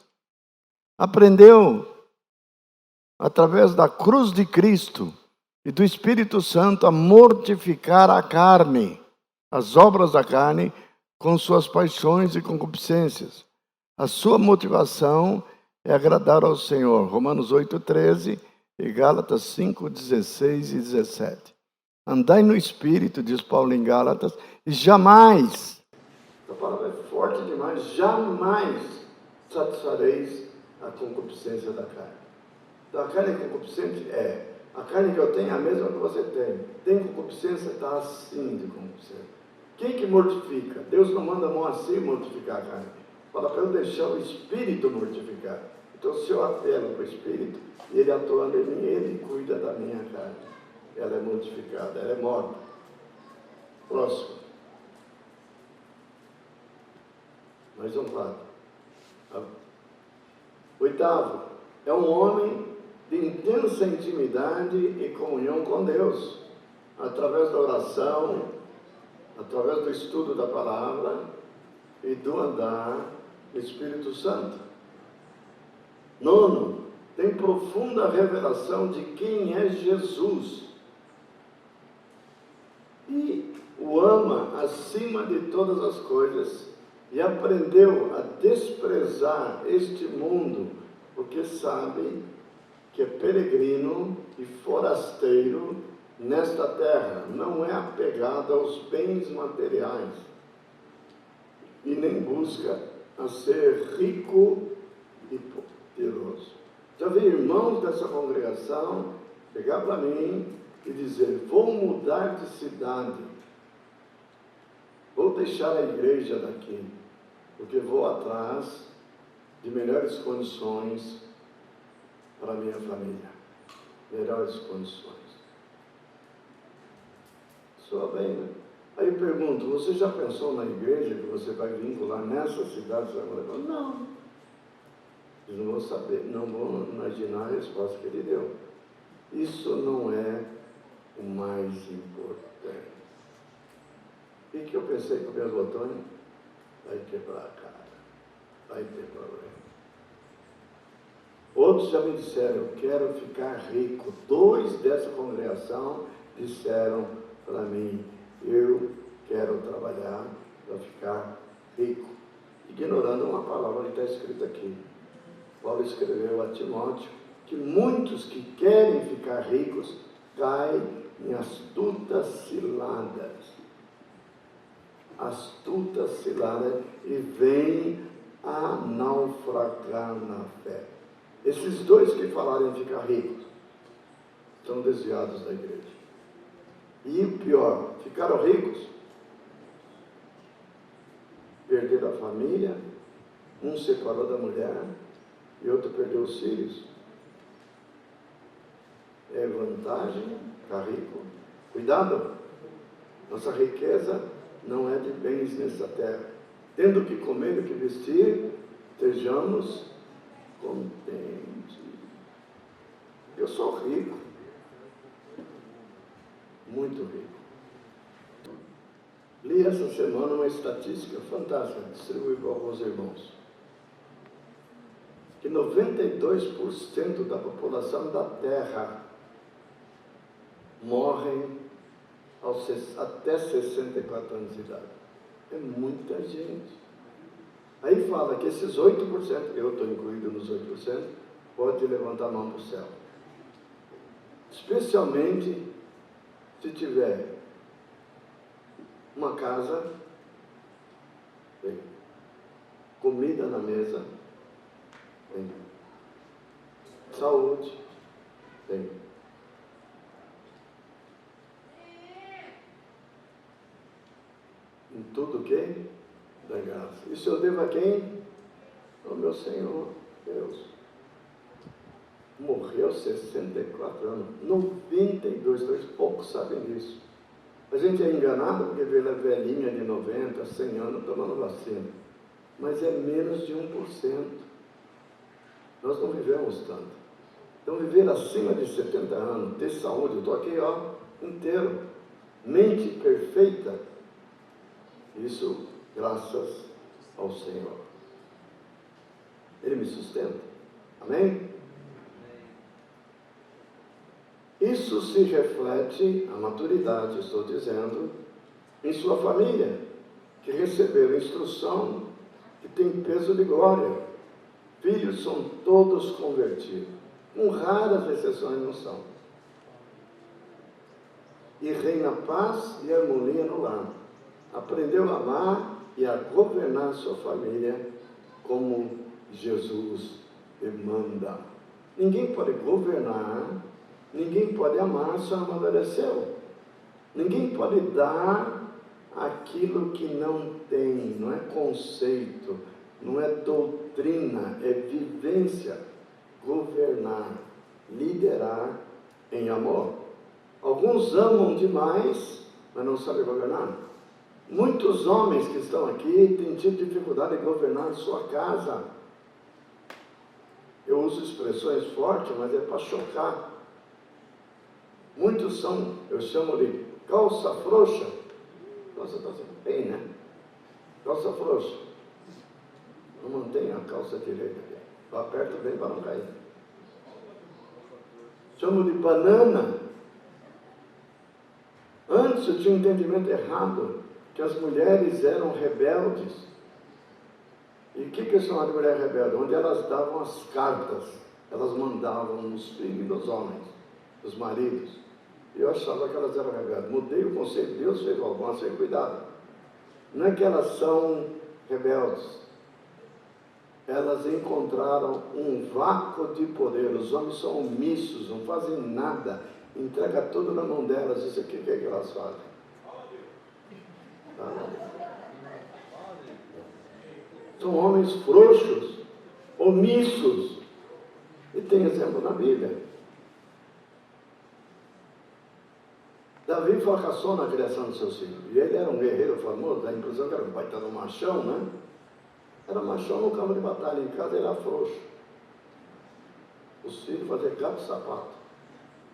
A: Aprendeu através da cruz de Cristo e do Espírito Santo a mortificar a carne, as obras da carne, com suas paixões e concupiscências. A sua motivação é agradar ao Senhor. Romanos 8:13 e Gálatas 5:16 e 17. Andai no Espírito, diz Paulo em Gálatas, e jamais, essa palavra é forte demais, jamais satisfareis a concupiscência da carne. Da carne concupiscente a carne que eu tenho é a mesma que você tem. Tem concupiscência, está assim de concupiscência. Quem que mortifica? Deus não manda Moacir mortificar a carne. Fala para eu deixar o Espírito mortificar. Então, se eu apelo para o Espírito, ele atuando em mim, ele cuida da minha carne. Ela é mortificada, ela é morta. Próximo. Mais um quadro. Oitavo, é um homem de intensa intimidade e comunhão com Deus, através da oração, através do estudo da palavra e do andar do Espírito Santo. Nono, tem profunda revelação de quem é Jesus e o ama acima de todas as coisas e aprendeu a desprezar este mundo, porque sabe que é peregrino e forasteiro nesta terra, não é apegado aos bens materiais e nem busca a ser rico e poderoso. Já vi irmãos dessa congregação pegar para mim e dizer: vou mudar de cidade, vou deixar a igreja daqui, porque vou atrás de melhores condições para a minha família, melhores condições. Soa bem, né? Aí eu pergunto: você já pensou na igreja que você vai vincular nessa cidade? Não. Eles não vão saber, não vão imaginar a resposta que ele deu. Isso não é o mais importante. E que eu pensei com meus botões? Vai quebrar a cara, vai ter problema. Outros já me disseram: eu quero ficar rico. 2 dessa congregação disseram para mim: eu quero trabalhar para ficar rico. Ignorando uma palavra que está escrita aqui. Paulo escreveu a Timóteo que muitos que querem ficar ricos caem em astutas ciladas. Astutas ciladas e vêm a naufragar na fé. Esses 2 que falaram em ficar ricos estão desviados da igreja. E o pior, ficaram ricos, perderam a família, um separou da mulher e outro perdeu os filhos. É vantagem ficar rico. Cuidado, nossa riqueza não é de bens nessa terra. Tendo o que comer e o que vestir, estejamos contentes. Eu sou rico, muito rico. Li essa semana uma estatística fantástica, distribuí para alguns irmãos, que 92% da população da Terra morrem até 64 anos de idade. É muita gente. Aí fala que esses 8%, eu estou incluído nos 8%, pode levantar a mão para o céu. Especialmente se tiver uma casa, tem comida na mesa, tem saúde, tem em tudo que dá graça. Isso eu devo a quem? Ao meu Senhor Deus. Morreu 64 anos, 92, poucos sabem disso. A gente é enganado porque vê a velhinha de 90, 100 anos tomando vacina. Mas é menos de 1%. Nós não vivemos tanto. Então, viver acima de 70 anos, ter saúde, eu estou aqui, inteiro. Mente perfeita. Isso graças ao Senhor. Ele me sustenta. Amém? Isso se reflete, a maturidade, estou dizendo, em sua família, que receberam instrução, que tem peso de glória. Filhos são todos convertidos, com raras exceções não são. E reina paz e harmonia no lar. Aprendeu a amar e a governar sua família como Jesus demanda. Ninguém pode governar, ninguém pode amar se não amadureceu. Ninguém pode dar aquilo que não tem, não é conceito, não é doutrina, é vivência. Governar, liderar em amor. Alguns amam demais, mas não sabem governar. Muitos homens que estão aqui têm tido dificuldade de governar sua casa. Eu uso expressões fortes, mas é para chocar. Muitos são, eu chamo de calça frouxa. Nossa, está assim, bem, né? Calça frouxa. Não mantenha a calça direita aqui. Aperta bem para não cair. Chamo de banana. Antes eu tinha um entendimento errado, que as mulheres eram rebeldes. E o que é chamado de mulher rebelde? Onde elas davam as cartas, elas mandavam nos filhos dos homens, dos maridos. E eu achava que elas eram rebeldes. Mudei o conceito, Deus fez algumas sem cuidado. Não é que elas são rebeldes. Elas encontraram um vácuo de poder. Os homens são omissos, não fazem nada. Entrega tudo na mão delas. Isso aqui, o que é que elas fazem? São homens frouxos, omissos. E tem exemplo na Bíblia. Davi fracassou na criação dos seus filhos. E ele era um guerreiro famoso, dá a impressão que era um baita do machão, né? Era machão no campo de batalha, em casa ele era frouxo. Os filhos faziam gato e sapato.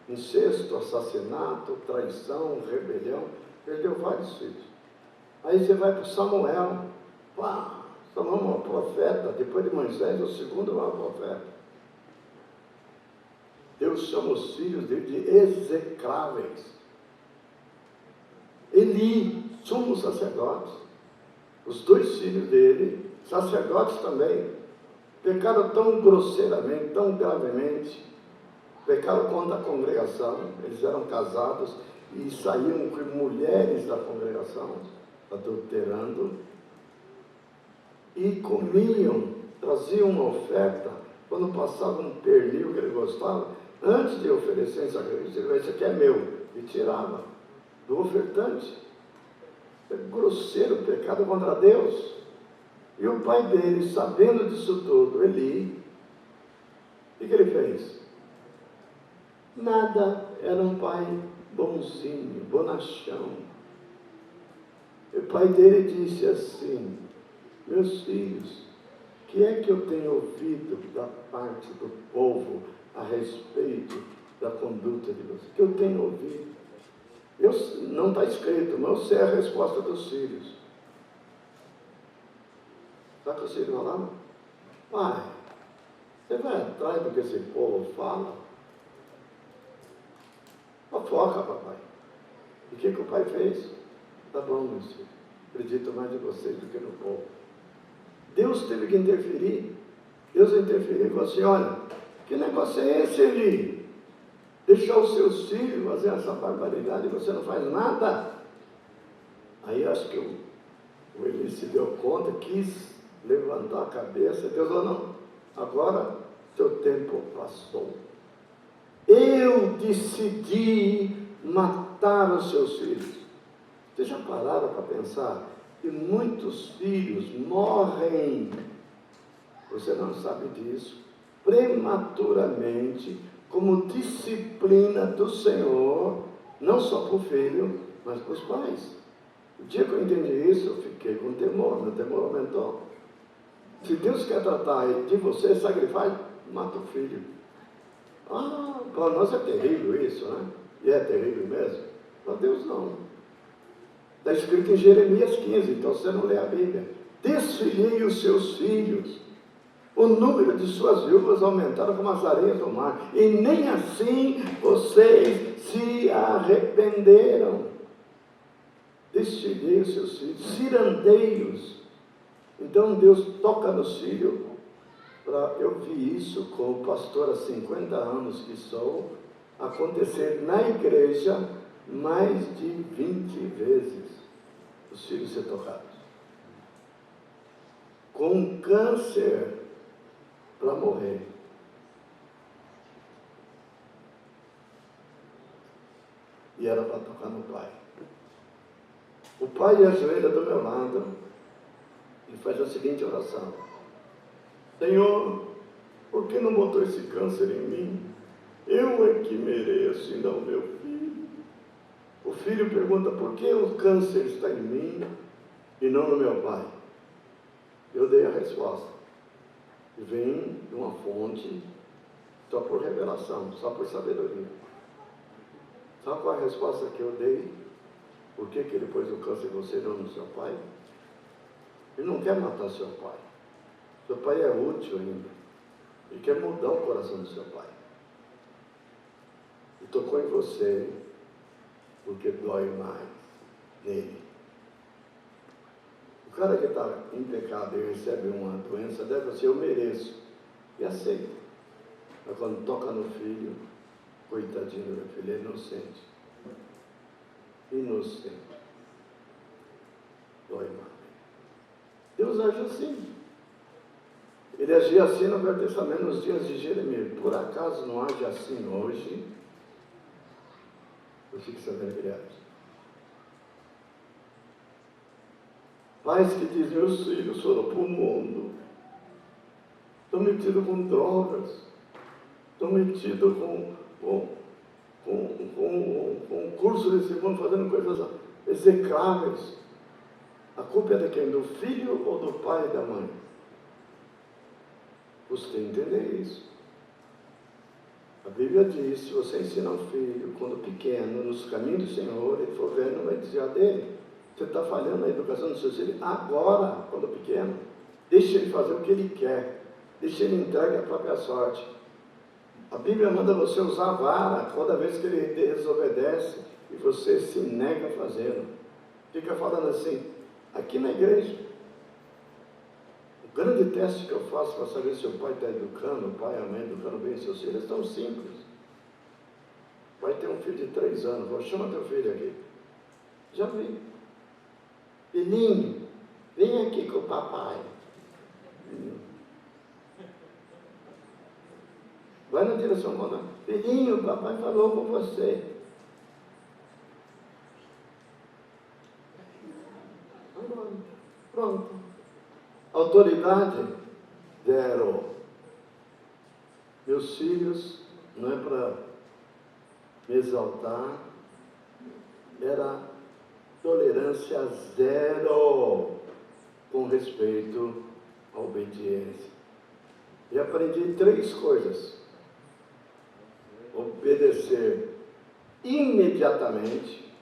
A: Incesto, assassinato, traição, rebelião. Perdeu vários filhos. Aí você vai para Samuel. Pá, Samuel é um profeta. Depois de Moisés, o segundo é um profeta. Deus chama os filhos dele de execráveis. Eli, sumo sacerdote. Os dois filhos dele, sacerdotes também, pecaram tão grosseiramente, tão gravemente, pecaram contra a congregação. Eles eram casados e saíam com mulheres da congregação, adulterando, e comiam, traziam uma oferta. Quando passava um pernil que ele gostava, antes de oferecer em sacrifício, ele dizia: esse aqui é meu, e tirava do ofertante. É grosseiro pecado contra Deus. E o pai dele, sabendo disso tudo, Eli, o que ele fez? Nada, era um pai bonzinho, bonachão. E o pai dele disse assim: meus filhos, o que é que eu tenho ouvido da parte do povo a respeito da conduta de vocês? Que eu tenho ouvido. Não está escrito, mas eu sei a resposta dos filhos. Sabe o que os filhos falaram? Pai, você vai atrás do que esse povo fala? Fofoca, papai. E o que o pai fez? Tá bom, meus filhos, acredito mais em vocês do que no povo. Deus teve que interferir. Deus interferiu e falou assim: olha, que negócio é esse, Eli? Deixar os seus filhos fazer essa barbaridade e você não faz nada? Aí acho que o Eli se deu conta, quis levantar a cabeça. Deus falou: não, agora seu tempo passou. Eu decidi matar os seus filhos. Vocês já pararam para pensar que muitos filhos morrem, você não sabe disso, prematuramente, como disciplina do Senhor, Não só para o filho, mas para os pais. O dia que eu entendi isso, eu fiquei com temor, meu temor aumentou. Se Deus quer tratar de você, sacrifício, mata o filho. Ah, para nós é terrível isso, né? E é terrível mesmo. Para Deus não. Está escrito em Jeremias 15, então você não lê a Bíblia. Desfilhei os seus filhos. O número de suas viúvas aumentaram como as areias do mar. E nem assim vocês se arrependeram. Desfilhei os seus filhos, cirandeios. Então Deus toca nos filhos. Eu vi isso como pastor há 50 anos que sou, acontecer na igreja mais de 20 vezes. Os filhos ser tocados. Com câncer para morrer. E era para tocar no pai. O pai ajoelha do meu lado e faz a seguinte oração: Senhor, por que não botou esse câncer em mim? Eu é que mereço e não meu filho. O filho pergunta: por que o câncer está em mim e não no meu pai? Eu dei a resposta. Vem de uma fonte, só por revelação, só por sabedoria. Sabe qual é a resposta que eu dei? Por que ele pôs o câncer em você e não no seu pai? Ele não quer matar seu pai. Seu pai é útil ainda. Ele quer mudar o coração do seu pai. E tocou em você, porque dói mais nele. O cara que está em pecado e recebe uma doença deve ser: eu mereço. E aceita. Mas quando toca no filho, coitadinho do meu filho, é inocente. Inocente. Dói mais. Deus age assim. Ele agia assim no Velho Testamento, nos dias de Jeremias. Por acaso não age assim hoje? Eu fico sabendo que ele age. Pais que dizem: meus filhos foram para o mundo, estão metidos com drogas, estão metidos com curso desse mundo, fazendo coisas execráveis. A culpa é de quem? Do filho ou do pai e da mãe? Você tem que entender isso. A Bíblia diz: se você ensina um filho, quando pequeno, nos caminhos do Senhor, ele for velho, não vai desviar dele. Você está falhando na educação dos seus filhos agora, quando pequeno. Deixa ele fazer o que ele quer. Deixa ele entregue a própria sorte. A Bíblia manda você usar a vara toda vez que ele desobedece e você se nega a fazê-lo. Fica falando assim, aqui na igreja. O grande teste que eu faço para saber se o pai está educando, o pai e a mãe educando bem seus filhos, é tão simples. Vai ter um filho de 3 anos, vou chamar teu filho aqui. Já vi. Filhinho, vem aqui com o papai. Vai na direção contrária. Filhinho, o papai falou com você. Agora, pronto. Autoridade, zero. Meus filhos, não é para me exaltar, era tolerância zero com respeito à obediência. E aprendi 3 coisas. Obedecer imediatamente,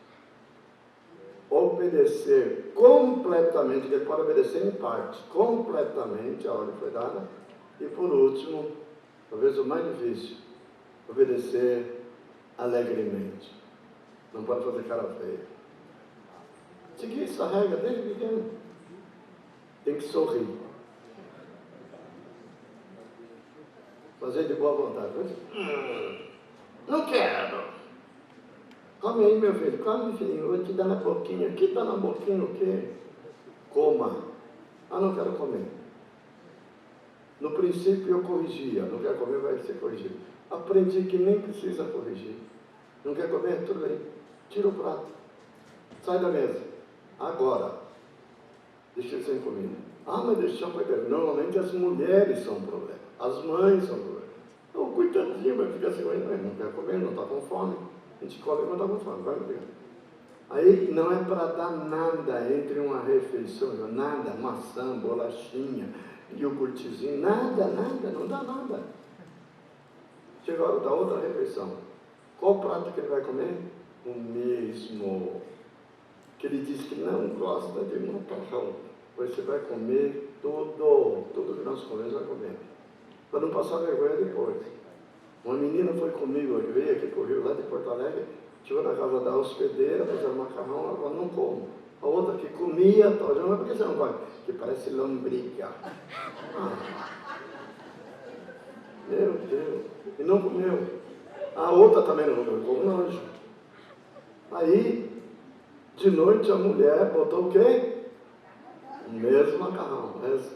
A: obedecer completamente, ele pode obedecer em parte, completamente, a ordem foi dada, e por último, talvez o mais difícil, obedecer alegremente. Não pode fazer cara feia. Seguir essa regra desde pequeno. Tem que sorrir. Fazer de boa vontade. Não quero. Come aí, meu filho. Come, filhinho. Eu vou te dar na boquinha. Aqui está na boquinha o quê? Coma. Ah, não quero comer. No princípio eu corrigia. Não quer comer, vai ser corrigido. Aprendi que nem precisa corrigir. Não quer comer? Tudo bem. Tira o prato. Sai da mesa. Agora. Deixa ele sem comida. Ah, mas deixa para beber. Normalmente as mulheres são um problema. As mães são um problema. Então, coitadinho, vai ficar assim, não quer comer, não está com fome. A gente come quando está com fome, vai comer. Aí não é para dar nada entre uma refeição, nada, maçã, bolachinha, iogurtezinho, nada, não dá nada. Chega a hora da outra refeição. Qual prato que ele vai comer? O mesmo. Que ele diz que não gosta de macarrão. Pois você vai comer tudo que nós comemos vai comer. Para não passar vergonha depois. Uma menina foi comigo, veio aqui para o Rio, lá de Porto Alegre, chegou na casa da hospedeira, fizeram macarrão, ela falou, não como. A outra que comia, tal, mas por que você não come? Que parece lombriga. Meu Deus, e não comeu. A outra também não comeu, como nojo. Aí, de noite, a mulher botou o quê? O mesmo macarrão. Eles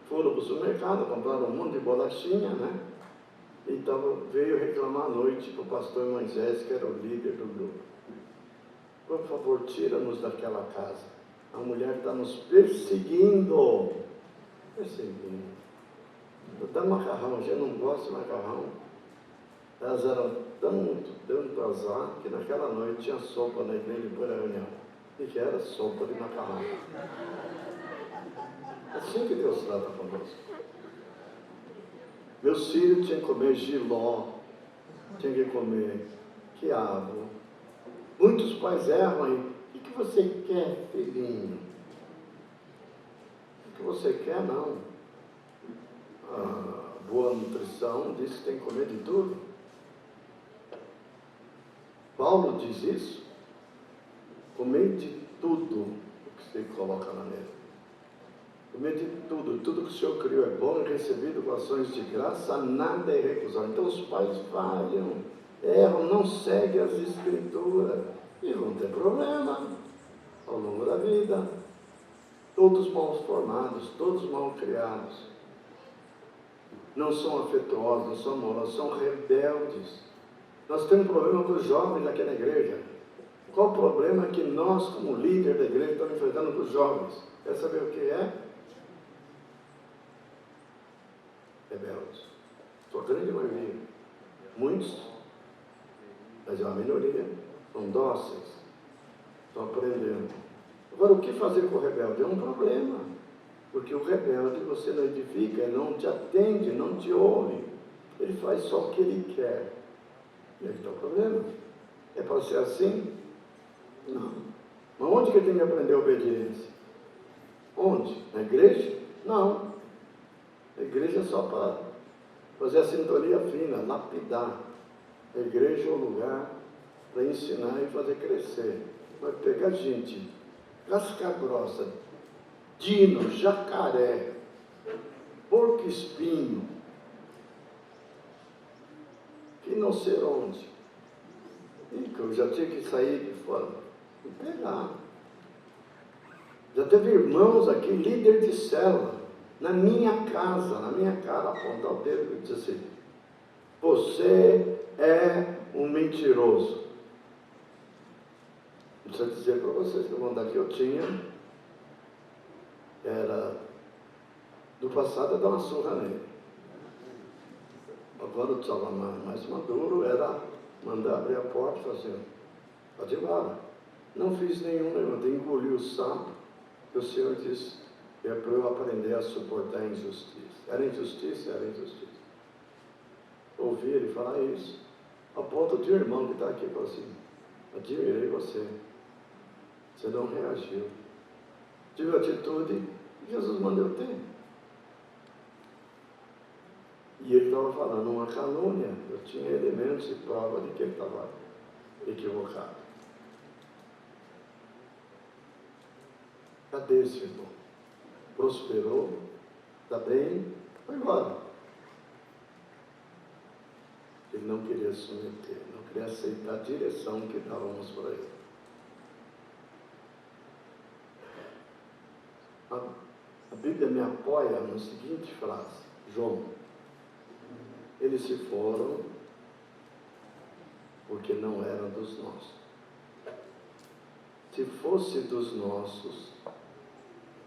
A: foram para o supermercado, compraram um monte de bolachinha, né? Então veio reclamar à noite para o pastor Moisés, que era o líder do grupo. Por favor, tira-nos daquela casa. A mulher está nos perseguindo. Perseguindo. Dá macarrão, a gente não gosta de macarrão. Elas eram tanto azar, que naquela noite tinha sopa na igreja depois da reunião. E que era sopa de macarrão. Assim que Deus trata conosco. Meus filhos tinham que comer jiló, tinham que comer quiabo. Muitos pais erram aí. O que você quer, filhinho? O que você quer, não. A boa nutrição diz que tem que comer de tudo. Paulo diz isso. Comer de tudo o que você coloca na mesa. Comer de tudo que o Senhor criou é bom e recebido com ações de graça, nada é recusado. Então os pais falham, erram, não seguem as escrituras e vão ter problema ao longo da vida. Todos mal formados, todos mal criados. Não são afetuosos, não são amorosos, são rebeldes. Nós temos um problema com os jovens aqui na igreja. Qual o problema que nós, como líder da igreja, estamos enfrentando com os jovens? Quer saber o que é? Rebeldes. Sua grande maioria. Muitos, mas é uma minoria, são dóceis, estão aprendendo. Agora, o que fazer com o rebelde? É um problema. Porque o rebelde você não edifica, ele não te atende, não te ouve. Ele faz só o que ele quer. E aí está o problema. É para ser assim? Não. Mas onde que ele tem que aprender a obediência? Onde? Na igreja? Não. A igreja é só para fazer a sintonia fina, lapidar. A igreja é o lugar para ensinar e fazer crescer. Vai pegar gente, casca grossa, dino, jacaré, porco-espinho, rinoceronte. E que eu já tinha que sair de fora e pegar. Já teve irmãos aqui, líder de célula, na minha casa, na minha cara, apontar o dedo e dizer assim, você é um mentiroso. Precisa dizer para vocês que a vontade que eu tinha era, do passado, dar uma surra nele. Agora eu estava mais maduro, era mandar abrir a porta e falar assim, pode ir embora. Não fiz nenhum, engoli o sapo, que o Senhor disse, é para eu aprender a suportar a injustiça. Era injustiça, era injustiça. Ouvir ele falar isso, a ponto de um irmão que está aqui, falou assim, admirei você, você não reagiu. Tive atitude que Jesus mandou ter. E ele estava falando uma calúnia, eu tinha elementos e prova de que ele estava equivocado. Cadê esse irmão? Prosperou, está bem, foi embora. Ele não queria se submeter, não queria aceitar a direção que dávamos para ele. A Bíblia me apoia na seguinte frase, João, eles se foram porque não eram dos nossos. Se fosse dos nossos,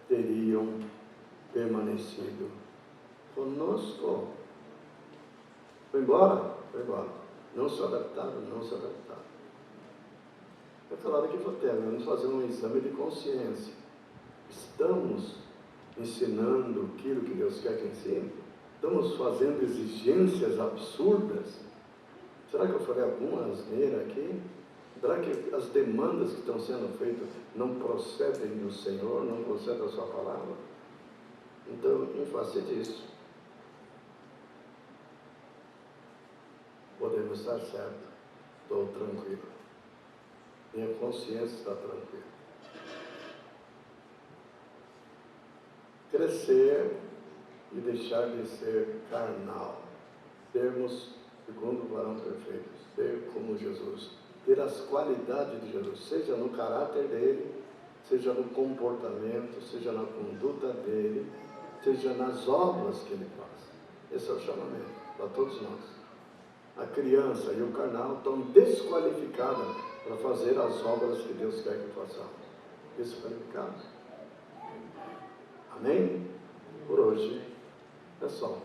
A: teriam permanecido conosco. Foi embora? Foi embora. Não se adaptaram, não se adaptaram. Eu falava aqui para o Télio, vamos fazer um exame de consciência. Estamos ensinando aquilo que Deus quer que ensine? Estamos fazendo exigências absurdas? Será que eu falei alguma asneira aqui? Será que as demandas que estão sendo feitas não procedem do Senhor, não procedem da sua palavra? Então, em face disso, podemos estar certos. Estou tranquilo. Minha consciência está tranquila. Crescer e deixar de ser carnal. Termos, segundo o varão perfeito, ser como Jesus. Ter as qualidades de Jesus, seja no caráter dele, seja no comportamento, seja na conduta dele, seja nas obras que ele faz. Esse é o chamamento para todos nós. A criança e o carnal estão desqualificados para fazer as obras que Deus quer que façamos. Desqualificados. Amém? Por hoje é só.